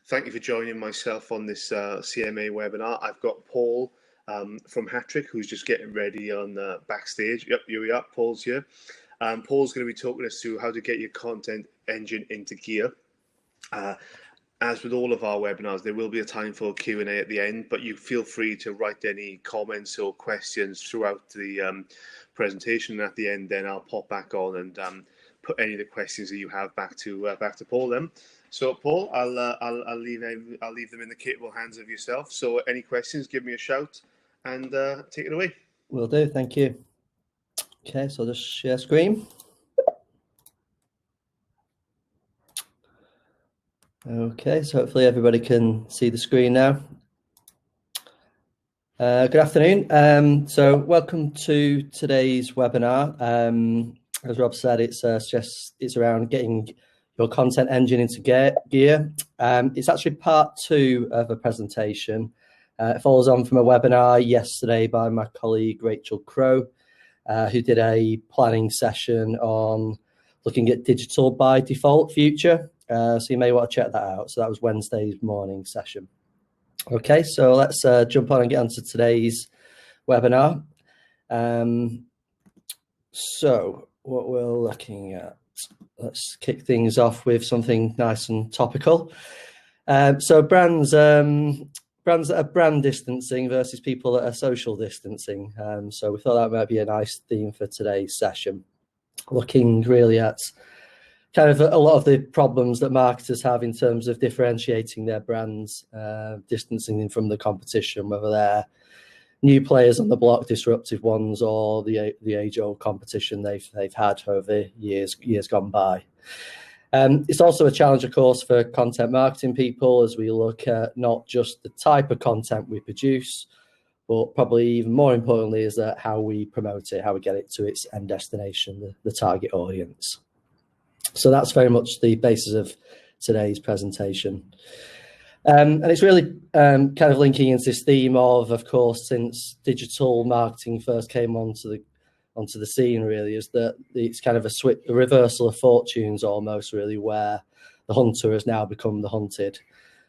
Thank you for joining myself on this CMA webinar. I've got Paul from Hattrick, who's just getting ready on backstage. Yep, here we are. Paul's here. Paul's going to be talking us through how to get your content engine into gear. As with all of our webinars, there will be a time for Q&A at the end, but you feel free to write any comments or questions throughout the presentation. And at the end, then I'll pop back on and put any of the questions that you have back to Paul. Then, so Paul, I'll leave them in the capable hands of yourself. So any questions, give me a shout and take it away. Will do. Thank you. Okay, so I'll just share screen. Okay, so hopefully everybody can see the screen now. Good afternoon. So welcome to today's webinar. As Rob said, it's around getting your content engine into gear. It's actually part 2 of a presentation. It follows on from a webinar yesterday by my colleague Rachel Crow, who did a planning session on looking at digital by default future. So you may want to check that out. So that was Wednesday's morning session. Okay, so let's jump on and get onto today's webinar. So what we're looking at, let's kick things off with something nice and topical. So brands that are brand distancing versus people that are social distancing. So we thought that might be a nice theme for today's session, looking really at kind of a lot of the problems that marketers have in terms of differentiating their brands, distancing them from the competition, whether they're new players on the block, disruptive ones, or the age-old competition they've had over years gone by. It's also a challenge, of course, for content marketing people as we look at not just the type of content we produce, but probably even more importantly is that how we promote it, how we get it to its end destination, the target audience. So that's very much the basis of today's presentation. And it's really kind of linking into this theme of course, since digital marketing first came onto the scene, really, is that it's kind of a reversal of fortunes almost, really, where the hunter has now become the hunted.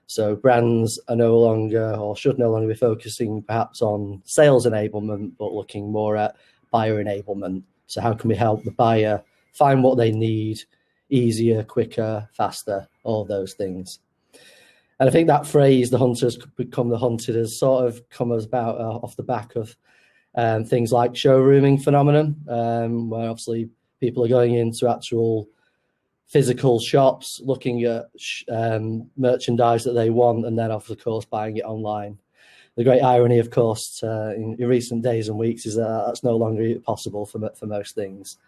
So brands are no longer, or should no longer be focusing perhaps on sales enablement, but looking more at buyer enablement. So how can we help the buyer find what they need easier, quicker, faster, all those things. And I think that phrase, the hunters become the hunted, has sort of come about off the back of things like showrooming phenomenon, where obviously people are going into actual physical shops, looking at merchandise that they want, and then of course buying it online. The great irony, of course, in recent days and weeks is that that's no longer possible for most things.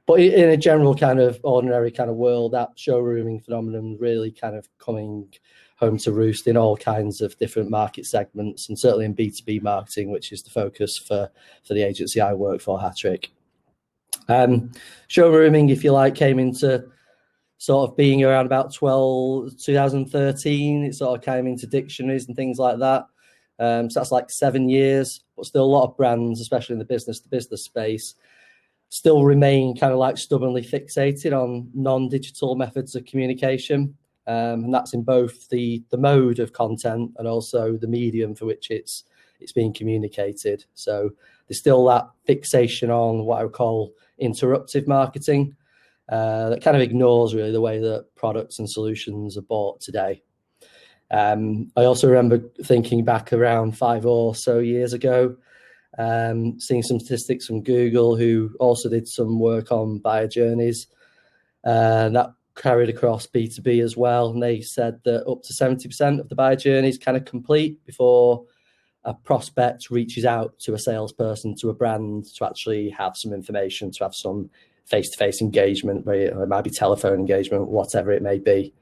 But in a general kind of ordinary kind of world, that showrooming phenomenon really kind of coming home to roost in all kinds of different market segments, and certainly in B2B marketing, which is the focus for the agency I work for, Hattrick. Showrooming, if you like, came into sort of being around about 2013. It sort of came into dictionaries and things like that. So that's like 7 years, but still a lot of brands, especially in the business-to-business space, still remain kind of like stubbornly fixated on non-digital methods of communication. And that's in both the mode of content and also the medium for which it's being communicated. So there's still that fixation on what I would call interruptive marketing that kind of ignores really the way that products and solutions are bought today. I also remember thinking back around 5 or so years ago, seeing some statistics from Google, who also did some work on buyer journeys, that carried across B2B as well. And they said that up to 70% of the buyer journey is kind of complete before a prospect reaches out to a salesperson, to a brand, to actually have some information, to have some face-to-face engagement, where it might be telephone engagement, whatever it may be.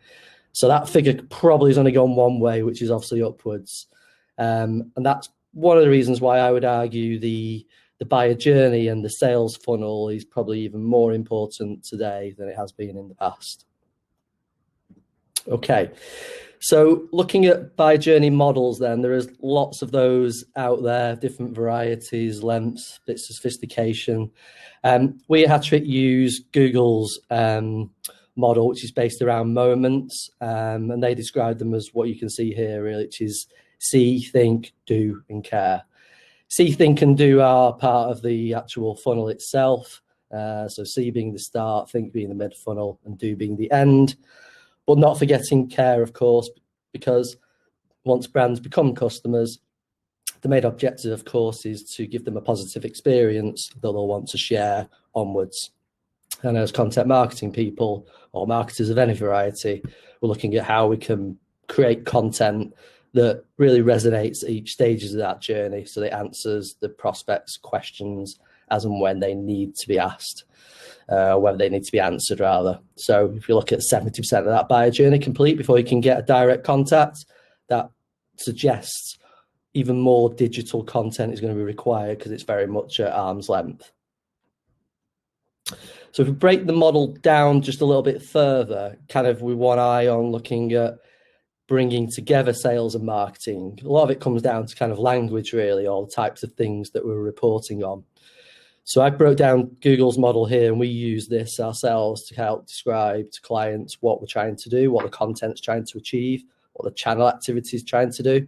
So that figure probably has only gone one way, which is obviously upwards. And that's one of the reasons why I would argue the buyer journey and the sales funnel is probably even more important today than it has been in the past. Okay, so looking at buyer journey models then, there is lots of those out there, different varieties, lengths, bits of sophistication. We at Hattrick use Google's model, which is based around moments, and they describe them as what you can see here, really, which is see, think, do, and care. See, think, and do are part of the actual funnel itself. So see being the start, think being the mid-funnel, and do being the end. But not forgetting care, of course, because once brands become customers, the main objective, of course, is to give them a positive experience that they'll want to share onwards. And as content marketing people or marketers of any variety, we're looking at how we can create content that really resonates at each stages of that journey, so it answers the prospects' questions as and when they need to be asked, whether they need to be answered, rather. So if you look at 70% of that buyer journey complete before you can get a direct contact, that suggests even more digital content is going to be required because it's very much at arm's length. So if we break the model down just a little bit further, kind of with one eye on looking at bringing together sales and marketing, a lot of it comes down to kind of language, really, all the types of things that we're reporting on. So I broke down Google's model here, and we use this ourselves to help describe to clients what we're trying to do, what the content's trying to achieve, what the channel activity is trying to do.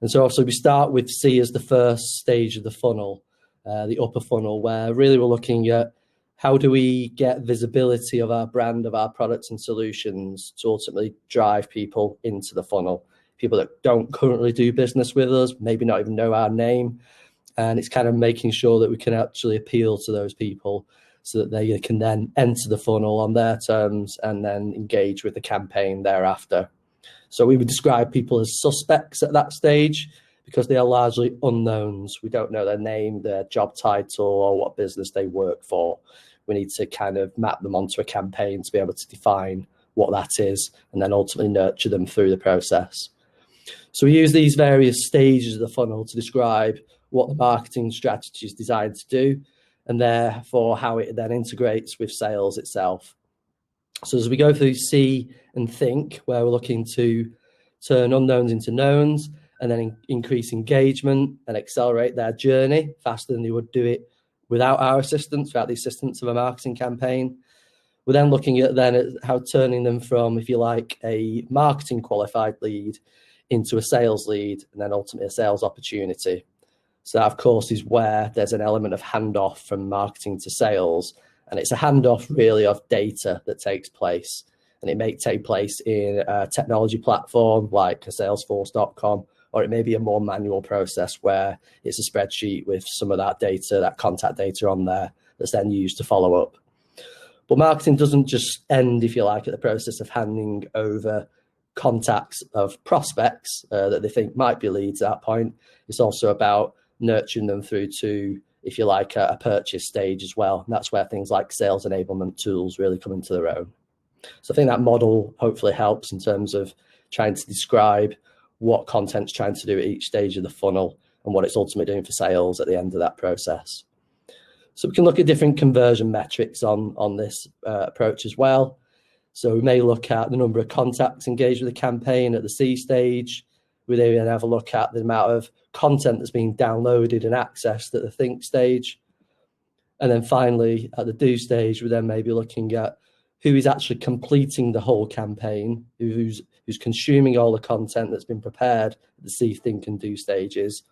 And so obviously we start with C as the first stage of the funnel, the upper funnel, where really we're looking at how do we get visibility of our brand, of our products and solutions to ultimately drive people into the funnel. People that don't currently do business with us, maybe not even know our name. And it's kind of making sure that we can actually appeal to those people so that they can then enter the funnel on their terms and then engage with the campaign thereafter. So we would describe people as suspects at that stage because they are largely unknowns. We don't know their name, their job title, or what business they work for. We need to kind of map them onto a campaign to be able to define what that is and then ultimately nurture them through the process. So we use these various stages of the funnel to describe what the marketing strategy is designed to do and therefore how it then integrates with sales itself. So as we go through see and think, where we're looking to turn unknowns into knowns and then increase engagement and accelerate their journey faster than they would do it without our assistance, without the assistance of a marketing campaign. We're then looking at how turning them from, if you like, a marketing qualified lead into a sales lead and then ultimately a sales opportunity. So that, of course, is where there's an element of handoff from marketing to sales. And it's a handoff really of data that takes place. And it may take place in a technology platform like a Salesforce.com, or it may be a more manual process where it's a spreadsheet with some of that data, that contact data on there that's then used to follow up. But marketing doesn't just end, if you like, at the process of handing over contacts of prospects that they think might be leads at that point. It's also about nurturing them through to, if you like, a purchase stage as well. And that's where things like sales enablement tools really come into their own. So I think that model hopefully helps in terms of trying to describe what content's trying to do at each stage of the funnel and what it's ultimately doing for sales at the end of that process. So we can look at different conversion metrics on this approach as well. So we may look at the number of contacts engaged with the campaign at the C stage. We then have a look at the amount of content that's being downloaded and accessed at the think stage. And then finally, at the do stage, we then may be looking at who is actually completing the whole campaign, who's consuming all the content that's been prepared at the see, think, and do stages,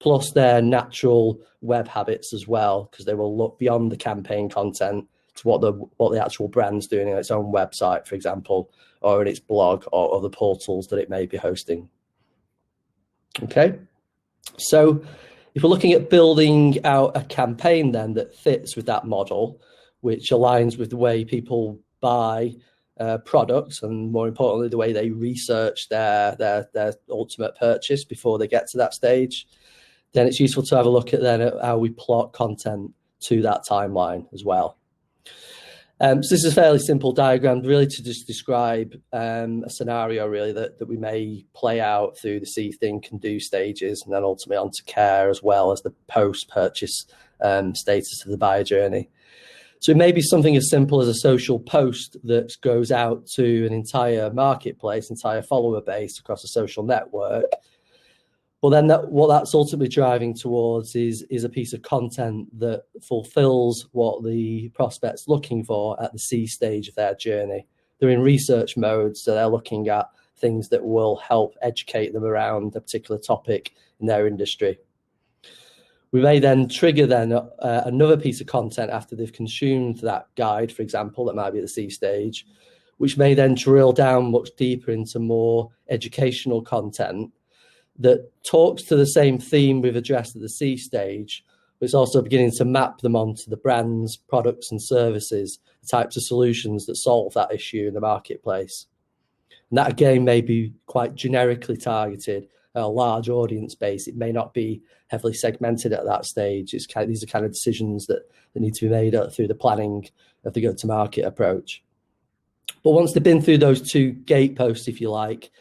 plus their natural web habits as well, because they will look beyond the campaign content to what the actual brand's doing on its own website, for example, or in its blog or other portals that it may be hosting. Okay, so if we're looking at building out a campaign then that fits with that model, which aligns with the way people buy products and more importantly, the way they research their ultimate purchase before they get to that stage, then it's useful to have a look at how we plot content to that timeline as well. So this is a fairly simple diagram really to just describe a scenario really that we may play out through the see, think and do stages and then ultimately onto care as well as the post-purchase status of the buyer journey. So it may be something as simple as a social post that goes out to an entire marketplace, entire follower base across a social network. But then what that's ultimately driving towards is a piece of content that fulfills what the prospect's looking for at the C stage of their journey. They're in research mode, so they're looking at things that will help educate them around a particular topic in their industry. We may then trigger another piece of content after they've consumed that guide, for example, that might be at the C stage, which may then drill down much deeper into more educational content that talks to the same theme we've addressed at the C stage, but it's also beginning to map them onto the brands, products and services, the types of solutions that solve that issue in the marketplace. And that again may be quite generically targeted at a large audience base. It may not be heavily segmented at that stage. These are kind of decisions that need to be made through the planning of the go-to-market approach. But once they've been through those two gateposts, if you like,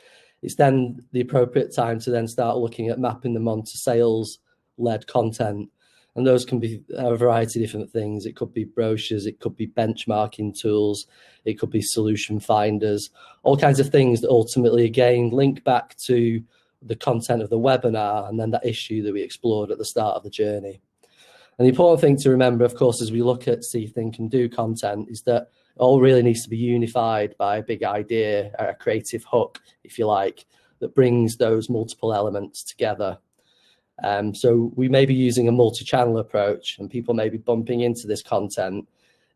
it's then the appropriate time to then start looking at mapping them onto sales-led content. And those can be a variety of different things. It could be brochures, it could be benchmarking tools, it could be solution finders, all kinds of things that ultimately, again, link back to the content of the webinar and then that issue that we explored at the start of the journey. And the important thing to remember, of course, as we look at See, Think and Do content is that it all really needs to be unified by a big idea, a creative hook, if you like, that brings those multiple elements together. So we may be using a multi-channel approach, and people may be bumping into this content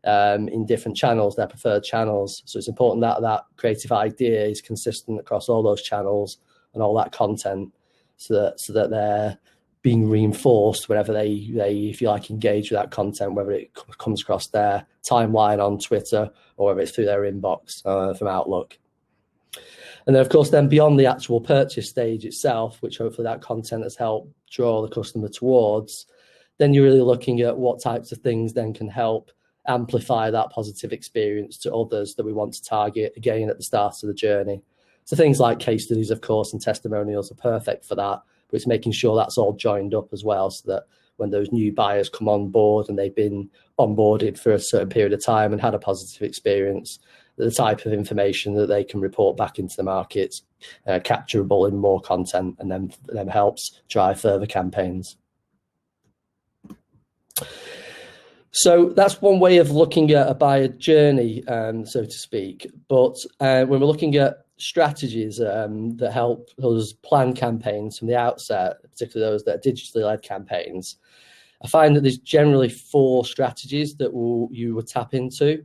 in different channels, their preferred channels. So it's important that that creative idea is consistent across all those channels and all that content, so that they're being reinforced whenever they, if you like, engage with that content, whether it comes across their timeline on Twitter or whether it's through their inbox from Outlook. And then, of course, then beyond the actual purchase stage itself, which hopefully that content has helped draw the customer towards, then you're really looking at what types of things then can help amplify that positive experience to others that we want to target, again, at the start of the journey. So things like case studies, of course, and testimonials are perfect for that, but it's making sure that's all joined up as well, so that when those new buyers come on board and they've been onboarded for a certain period of time and had a positive experience, the type of information that they can report back into the market, capturable in more content, and then helps drive further campaigns. So that's one way of looking at a buyer journey, so to speak. But when we're looking at strategies that help us plan campaigns from the outset, particularly those that are digitally led campaigns, I find that there's generally 4 strategies that you would tap into.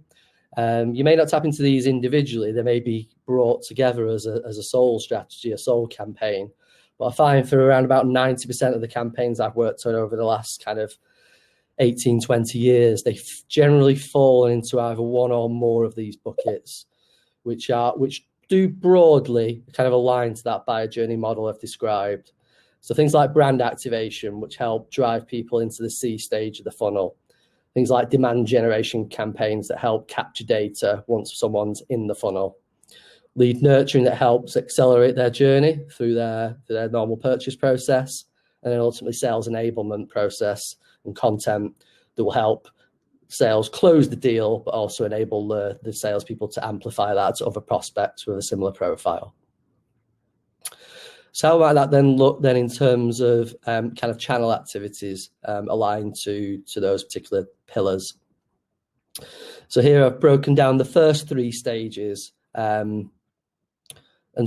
You may not tap into these individually. They may be brought together as a sole strategy, a sole campaign. But I find for around about 90% of the campaigns I've worked on over the last kind of 18, 20 years, they generally fall into either one or more of these buckets, which do broadly kind of align to that buyer journey model I've described. So things like brand activation, which help drive people into the C stage of the funnel. Things like demand generation campaigns that help capture data once someone's in the funnel. Lead nurturing that helps accelerate their journey through their normal purchase process. And then ultimately sales enablement process and content that will help sales close the deal, but also enable the salespeople to amplify that to other prospects with a similar profile. So how might that then look then in terms of kind of channel activities aligned to those particular pillars? So here I've broken down the first 3 stages and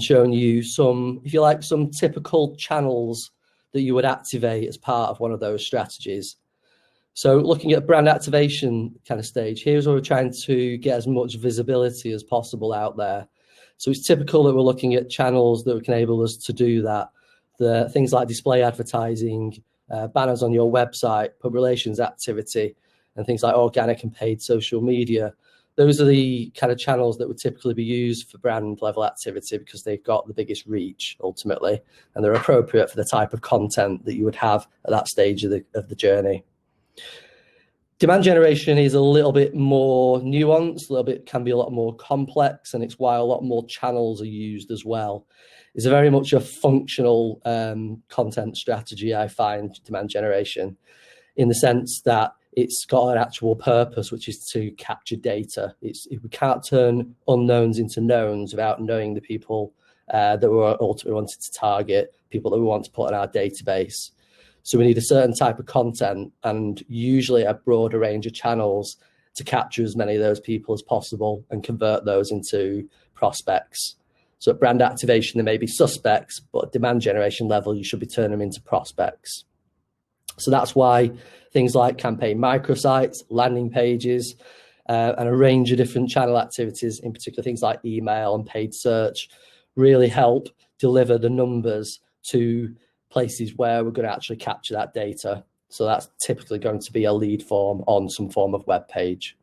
shown you some, if you like, some typical channels that you would activate as part of one of those strategies. So looking at brand activation kind of stage, here's where we're trying to get as much visibility as possible out there. So it's typical that we're looking at channels that can enable us to do that. The things like display advertising, banners on your website, public relations activity, and things like organic and paid social media. Those are the kind of channels that would typically be used for brand level activity because they've got the biggest reach ultimately, and they're appropriate for the type of content that you would have at that stage of the journey. Demand generation is a little bit more nuanced, can be a lot more complex, and it's why a lot more channels are used as well. It's very much a functional content strategy, I find, demand generation, in the sense that it's got an actual purpose, which is to capture data. We can't turn unknowns into knowns without knowing the people that we ultimately wanted to target, people that we want to put in our database. So we need a certain type of content and usually a broader range of channels to capture as many of those people as possible and convert those into prospects. So at brand activation, there may be suspects, but at demand generation level, you should be turning them into prospects. So that's why things like campaign microsites, landing pages, and a range of different channel activities, in particular things like email and paid search, really help deliver the numbers to places where we're going to actually capture that data. So that's typically going to be a lead form on some form of web page.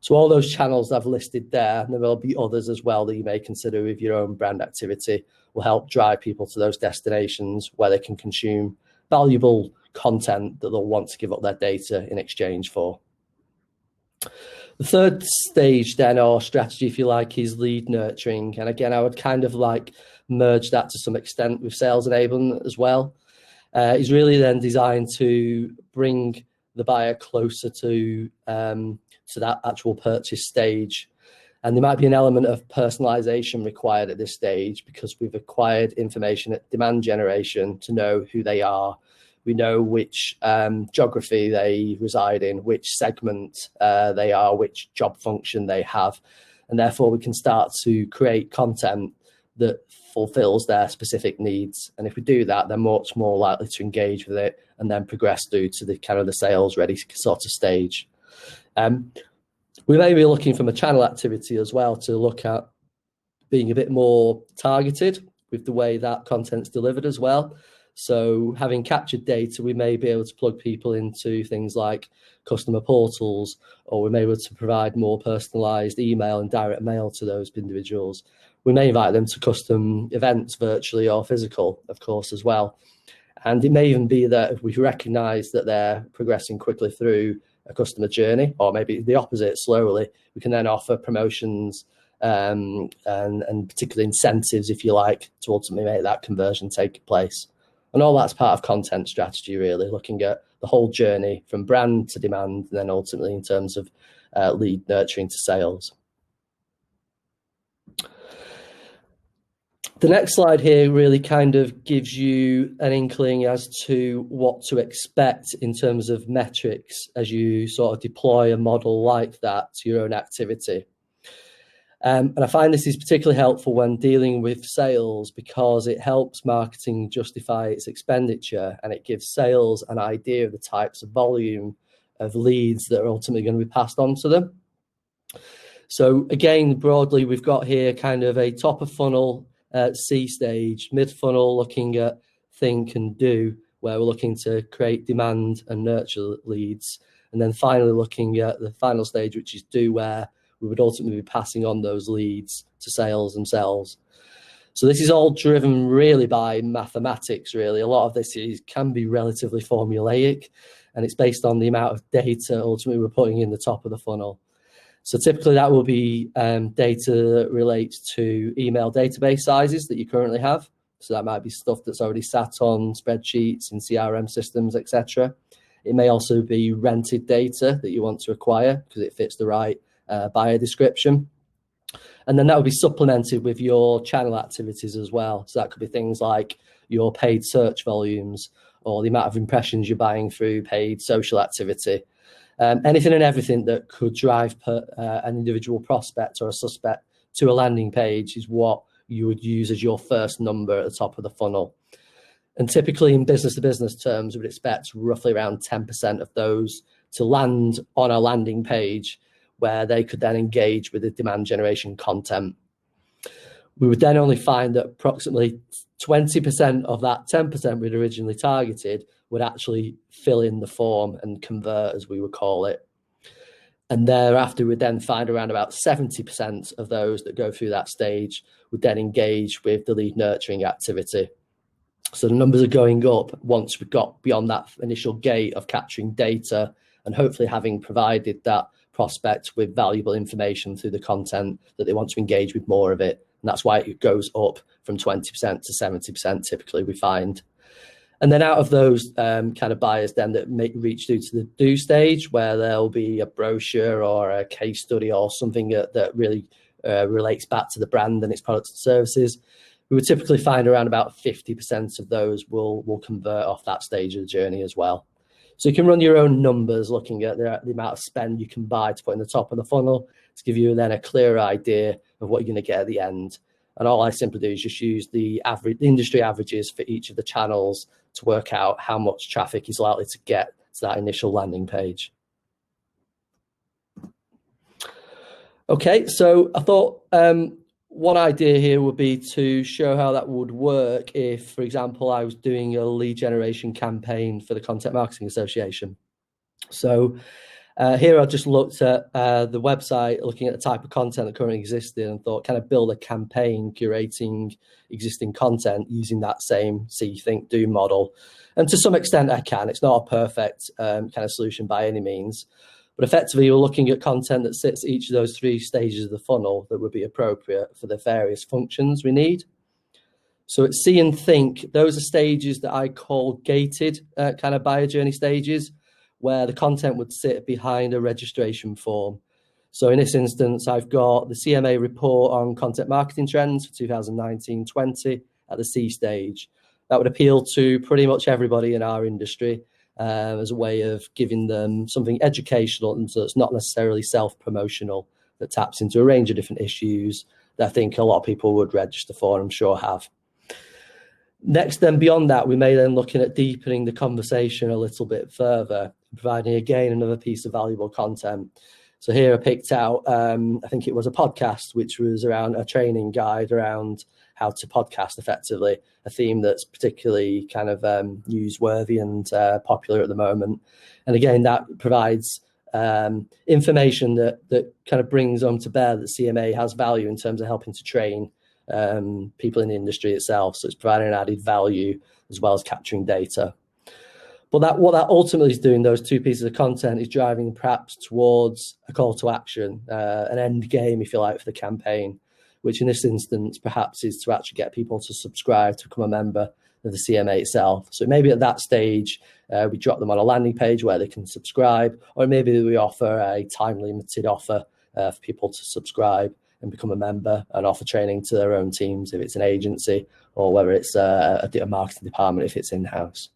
So all those channels I've listed there, and there will be others as well that you may consider with your own brand activity, will help drive people to those destinations where they can consume valuable content that they'll want to give up their data in exchange for. The third stage then, or strategy if you like, is lead nurturing. And again, I would kind of like merge that to some extent with sales enablement as well. It's really then designed to bring the buyer closer to that actual purchase stage. And there might be an element of personalization required at this stage because we've acquired information at demand generation to know who they are. We know which geography they reside in, which segment they are, which job function they have. And therefore we can start to create content that fulfills their specific needs. And if we do that, they're much more likely to engage with it and then progress through to the kind of the sales ready sort of stage. We may be looking from a channel activity as well to look at being a bit more targeted with the way that content's delivered as well. So having captured data, we may be able to plug people into things like customer portals, or we may be able to provide more personalized email and direct mail to those individuals. We may invite them to custom events, virtually or physical, of course, as well. And it may even be that if we recognize that they're progressing quickly through a customer journey, or maybe the opposite, slowly, we can then offer promotions and particular incentives, if you like, to ultimately make that conversion take place. And all that's part of content strategy, really, looking at the whole journey from brand to demand, and then ultimately in terms of lead nurturing to sales. The next slide here really kind of gives you an inkling as to what to expect in terms of metrics as you sort of deploy a model like that to your own activity. And I find this is particularly helpful when dealing with sales because it helps marketing justify its expenditure, and it gives sales an idea of the types of volume of leads that are ultimately going to be passed on to them. So again, broadly, we've got here kind of a top of funnel C stage, mid funnel looking at think and do, where we're looking to create demand and nurture leads. And then finally looking at the final stage, which is do, where we would ultimately be passing on those leads to sales themselves. So this is all driven really by mathematics, really. A lot of this can be relatively formulaic, and it's based on the amount of data ultimately we're putting in the top of the funnel. So typically that will be data that relates to email database sizes that you currently have. So that might be stuff that's already sat on spreadsheets and CRM systems, etc. It may also be rented data that you want to acquire because it fits the right buyer description. And then that would be supplemented with your channel activities as well. So that could be things like your paid search volumes or the amount of impressions you're buying through paid social activity. Anything and everything that could drive an individual prospect or a suspect to a landing page is what you would use as your first number at the top of the funnel. And typically in business-to-business terms, we would expect roughly around 10% of those to land on a landing page where they could then engage with the demand generation content. We would then only find that approximately 20% of that 10% we'd originally targeted would actually fill in the form and convert, as we would call it. And thereafter, we'd then find around about 70% of those that go through that stage would then engage with the lead nurturing activity. So the numbers are going up once we've got beyond that initial gate of capturing data and hopefully having provided that prospect with valuable information through the content that they want to engage with more of it. And that's why it goes up from 20% to 70% typically, we find. And then out of those kind of buyers then that reach through to the do stage, where there'll be a brochure or a case study or something that really relates back to the brand and its products and services, we would typically find around about 50% of those will convert off that stage of the journey as well. So you can run your own numbers looking at the amount of spend you can buy to put in the top of the funnel to give you then a clearer idea of what you're going to get at the end. And all I simply do is just use the industry averages for each of the channels to work out how much traffic is likely to get to that initial landing page. Okay, so I thought one idea here would be to show how that would work if, for example, I was doing a lead generation campaign for the Content Marketing Association. So here I just looked at the website, looking at the type of content that currently existed, and thought, can I build a campaign curating existing content using that same see, think, do model? And to some extent I can. It's not a perfect kind of solution by any means. But effectively, you're looking at content that sits each of those 3 stages of the funnel that would be appropriate for the various functions we need. So at see and think, those are stages that I call gated kind of buyer journey stages, where the content would sit behind a registration form. So in this instance, I've got the CMA report on content marketing trends for 2019-20 at the C stage. That would appeal to pretty much everybody in our industry. As a way of giving them something educational, and so it's not necessarily self-promotional, that taps into a range of different issues that I think a lot of people would register for, and I'm sure have. Next, then beyond that, we may then looking at deepening the conversation a little bit further, providing again another piece of valuable content. So here I picked out, I think it was a podcast, which was around a training guide around how to podcast effectively, a theme that's particularly kind of newsworthy and popular at the moment. And again, that provides information that kind of brings on to bear that CMA has value in terms of helping to train people in the industry itself. So it's providing an added value as well as capturing data. But what that ultimately is doing, those 2 pieces of content, is driving perhaps towards a call to action, an end game, if you like, for the campaign, which in this instance perhaps is to actually get people to subscribe to become a member of the CMA itself. So maybe at that stage, we drop them on a landing page where they can subscribe, or maybe we offer a time limited offer for people to subscribe and become a member and offer training to their own teams if it's an agency, or whether it's a marketing department if it's in-house.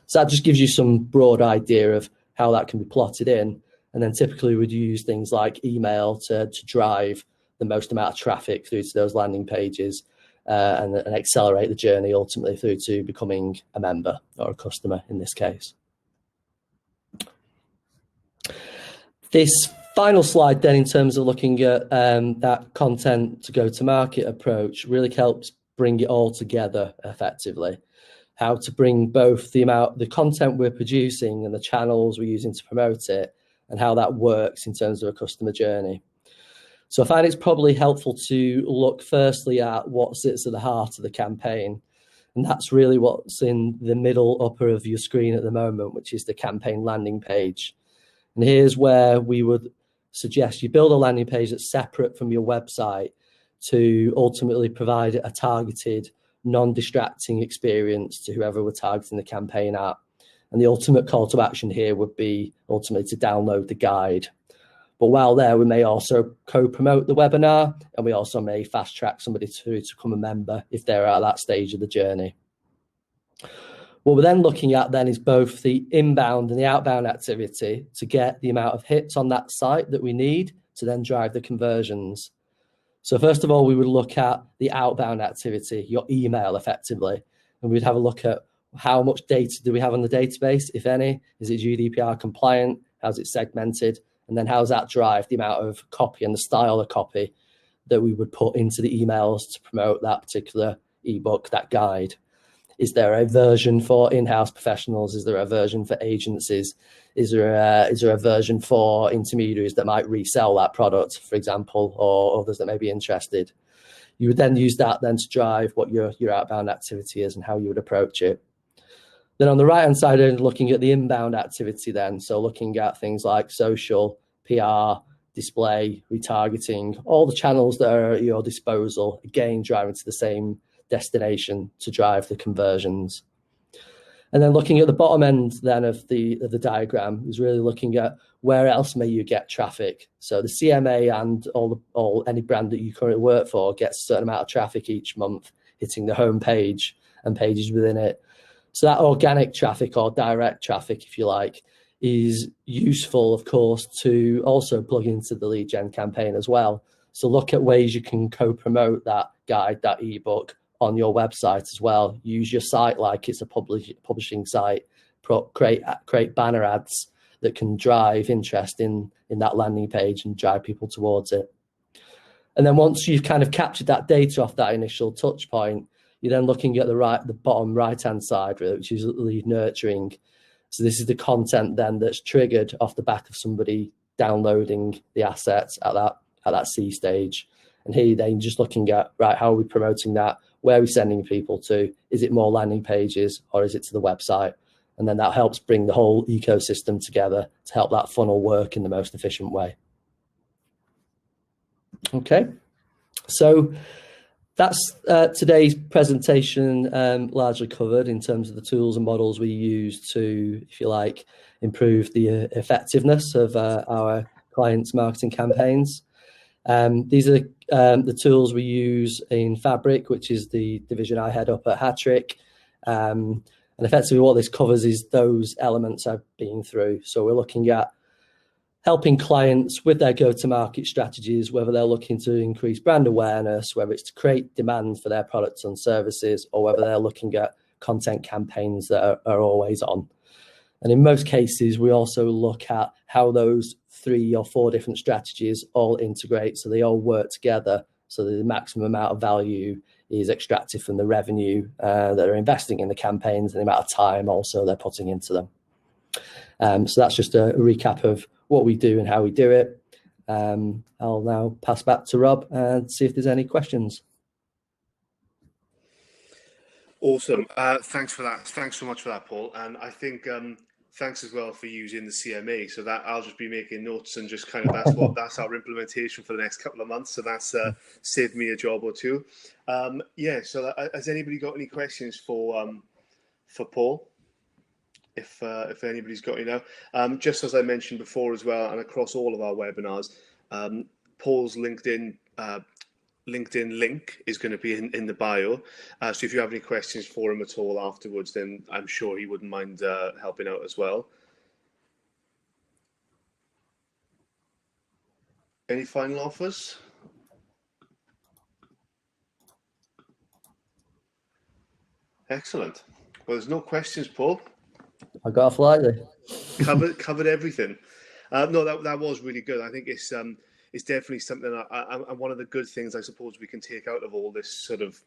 So that just gives you some broad idea of how that can be plotted in. And then typically we'd use things like email to drive the most amount of traffic through to those landing pages and accelerate the journey ultimately through to becoming a member or a customer in this case. This final slide then, in terms of looking at that content to go to market approach, really helps bring it all together effectively. How to bring both the content we're producing and the channels we're using to promote it, and how that works in terms of a customer journey. So I find it's probably helpful to look firstly at what sits at the heart of the campaign. And that's really what's in the middle upper of your screen at the moment, which is the campaign landing page. And here's where we would suggest you build a landing page that's separate from your website to ultimately provide a targeted, non-distracting experience to whoever we're targeting the campaign at. And the ultimate call to action here would be ultimately to download the guide. But while there, we may also co-promote the webinar, and we also may fast track somebody to become a member if they're at that stage of the journey. What we're then looking at then is both the inbound and the outbound activity to get the amount of hits on that site that we need to then drive the conversions. So first of all, we would look at the outbound activity, your email effectively, and we'd have a look at how much data do we have on the database, if any. Is it GDPR compliant? How's it segmented? And then how does that drive the amount of copy and the style of copy that we would put into the emails to promote that particular ebook, that guide? Is there a version for in-house professionals? Is there a version for agencies? Is there a version for intermediaries that might resell that product, for example, or others that may be interested? You would then use that then to drive what your outbound activity is and how you would approach it. Then on the right-hand side, looking at the inbound activity then, so looking at things like social, PR, display, retargeting, all the channels that are at your disposal, again, driving to the same destination to drive the conversions. And then looking at the bottom end then of the diagram is really looking at where else may you get traffic. So the CMA and any brand that you currently work for gets a certain amount of traffic each month hitting the home page and pages within it. So that organic traffic, or direct traffic, if you like, is useful, of course, to also plug into the lead gen campaign as well. So look at ways you can co-promote that guide, that ebook on your website as well. Use your site like it's a publishing site. Create banner ads that can drive interest in that landing page and drive people towards it. And then once you've kind of captured that data off that initial touch point, you're then looking at the bottom right-hand side, which is lead nurturing. So this is the content then that's triggered off the back of somebody downloading the assets at that C stage. And here then just looking at, right, how are we promoting that? Where are we sending people to? Is it more landing pages or is it to the website? And then that helps bring the whole ecosystem together to help that funnel work in the most efficient way. Okay, so that's today's presentation largely covered in terms of the tools and models we use to, if you like, improve the effectiveness of our clients' marketing campaigns. These are the tools we use in Fabric, which is the division I head up at Hattrick. And effectively what this covers is those elements I've been through. So we're looking at helping clients with their go-to-market strategies, whether they're looking to increase brand awareness, whether it's to create demand for their products and services, or whether they're looking at content campaigns that are always on. And in most cases, we also look at how those 3 or 4 different strategies all integrate, so they all work together, so that the maximum amount of value is extracted from the revenue that they're investing in the campaigns and the amount of time also they're putting into them. So that's just a recap of what we do and how we do it. I'll now pass back to Rob and see if there's any questions. Awesome. Thanks for that. Thanks so much for that, Paul. And I think thanks as well for using the CMA. So that I'll just be making notes and just kind of that's our implementation for the next couple of months. So that's saved me a job or two. Yeah. So has anybody got any questions for Paul? If anybody's got just as I mentioned before as well, and across all of our webinars, Paul's LinkedIn link is going to be in the bio. So if you have any questions for him at all afterwards, then I'm sure he wouldn't mind helping out as well. Any final offers? Excellent. Well, there's no questions, Paul. I got off lightly. Covered everything. No, that was really good. I think it's definitely something. And one of the good things I suppose we can take out of all this sort of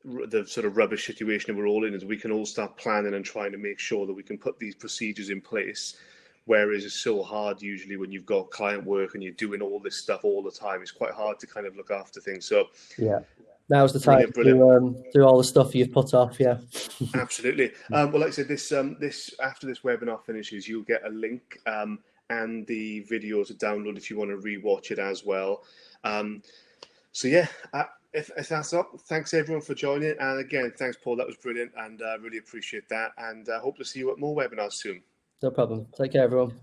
rubbish situation that we're all in is we can all start planning and trying to make sure that we can put these procedures in place. Whereas it's so hard usually when you've got client work and you're doing all this stuff all the time. It's quite hard to kind of look after things. So yeah. Now's the time to do all the stuff you've put off, yeah. Absolutely. Well, like I said, this after this webinar finishes, you'll get a link and the video to download if you want to rewatch it as well. So yeah, if that's up, thanks everyone for joining. And again, thanks, Paul. That was brilliant, and really appreciate that. And I hope to see you at more webinars soon. No problem. Take care, everyone.